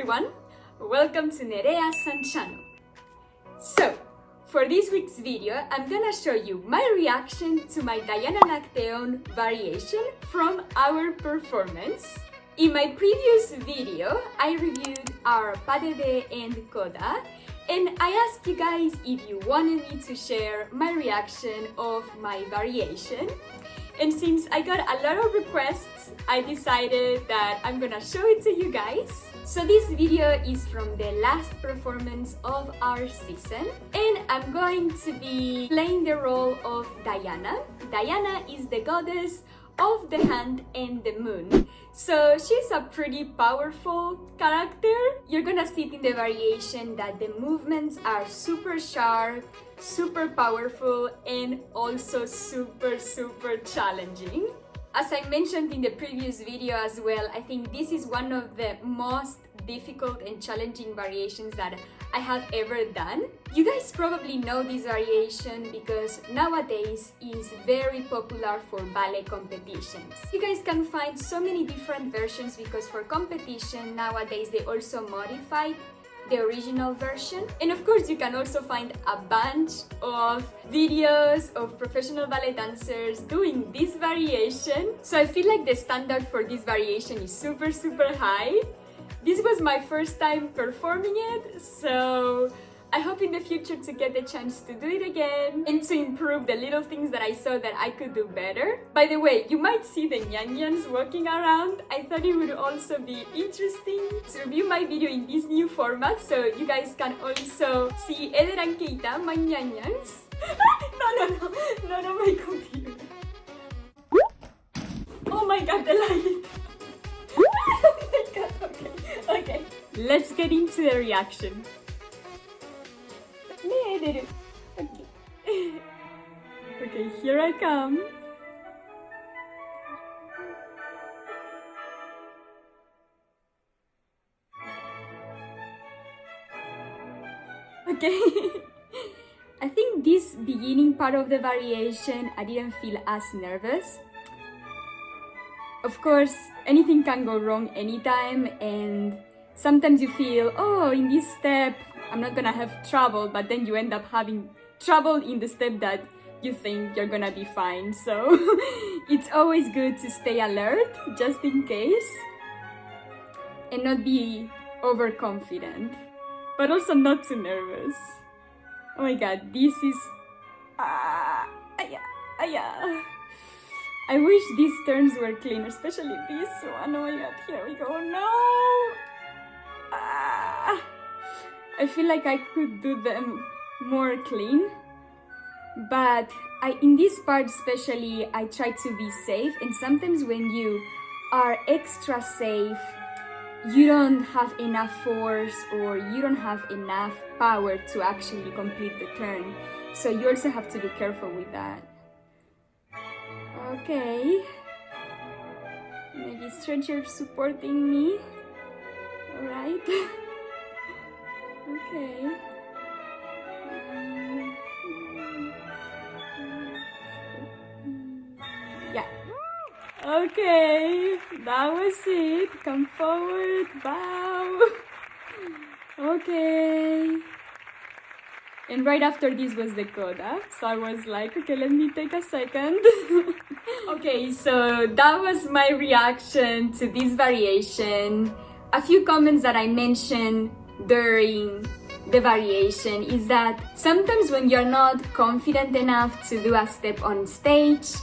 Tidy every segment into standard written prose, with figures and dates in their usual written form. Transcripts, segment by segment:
everyone, welcome to Nerea San Channel. So, for this week's video, I'm gonna show you my reaction to my Diana and Acteon variation from our performance. In my previous video, I reviewed our pas de deux and coda, and I asked you guys if you wanted me to share my reaction of my variation. And since I got a lot of requests, I decided that I'm gonna show it to you guys. So this video is from the last performance of our season, and I'm going to be playing the role of Diana. Diana is the goddess of the hand and the moon. So she's a pretty powerful character. You're gonna see it in the variation that the movements are super sharp, super powerful, and also super challenging. As I mentioned in the previous video as well, I think this is one of the most difficult and challenging variations that I have ever done. You guys probably know this variation because nowadays is very popular for ballet competitions. You guys can find so many different versions because for competition nowadays they also modify the original version. And of course you can also find a bunch of videos of professional ballet dancers doing this variation. So I feel like the standard for this variation is super high. This was my first time performing it, so I hope in the future to get the chance to do it again and to improve the little things that I saw that I could do better. By the way, you might see the nyanyans walking around. I thought it would also be interesting to review my video in this new format, so you guys can also see Eder and Keita, my nyanyans. No, my computer. Oh my god, the light. Oh my god, okay. Let's get into the reaction. Okay, here I come. Okay. I think this beginning part of the variation, I didn't feel as nervous. Of course, anything can go wrong anytime, and sometimes you feel, oh, in this step, I'm not gonna have trouble, but then you end up having trouble in the step that you think you're gonna be fine. So it's always good to stay alert, just in case, and not be overconfident, but also not too nervous. Oh my god, this is... I wish these turns were clean, especially this one. Oh my god, here we go. No! I feel like I could do them more clean, but in this part especially, I try to be safe, and sometimes when you are extra safe, you don't have enough force or you don't have enough power to actually complete the turn. So you also have to be careful with that. Okay, maybe stretcher supporting me. All right. Okay. Yeah. Okay, that was it. Come forward, bow. Okay. And right after this was the coda, so I was like, okay, let me take a second. Okay, so that was my reaction to this variation. A few comments that I mentioned during the variation is that sometimes when you're not confident enough to do a step on stage,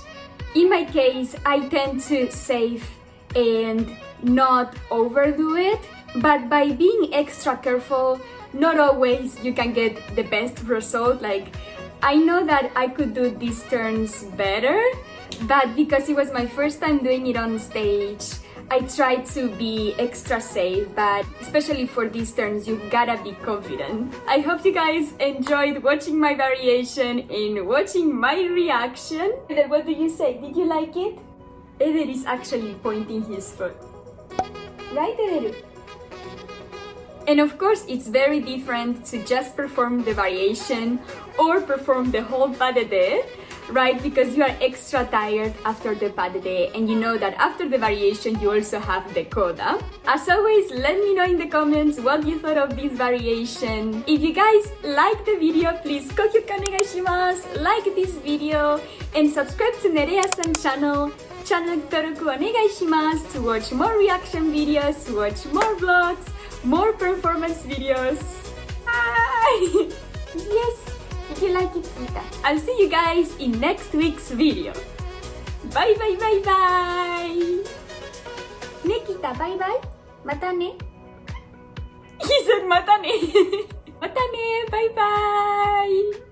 in my case, I tend to save and not overdo it, but by being extra careful, not always you can get the best result. Like, I know that I could do these turns better, but because it was my first time doing it on stage, I tried to be extra safe, but especially for these turns, you gotta be confident. I hope you guys enjoyed watching my variation and watching my reaction. Eder, what do you say? Did you like it? Eder is actually pointing his foot. Right, Eder? And of course, it's very different to just perform the variation or perform the whole pas de deux. right? Because you are extra tired after the pas de deux, and you know that after the variation you also have the coda. As always, let me know in the comments what you thought of this variation. If you guys like the video, please 高評価お願いします。Like this video and subscribe to ネレアさん Channel. チャンネル登録お願いします to watch more reaction videos, to watch more vlogs, more performance videos. Hi! Yes! If you like it, Kita. I'll see you guys in next week's video. Bye bye bye bye! ね、Kita, bye bye! またね! He said またね! またね! Bye bye!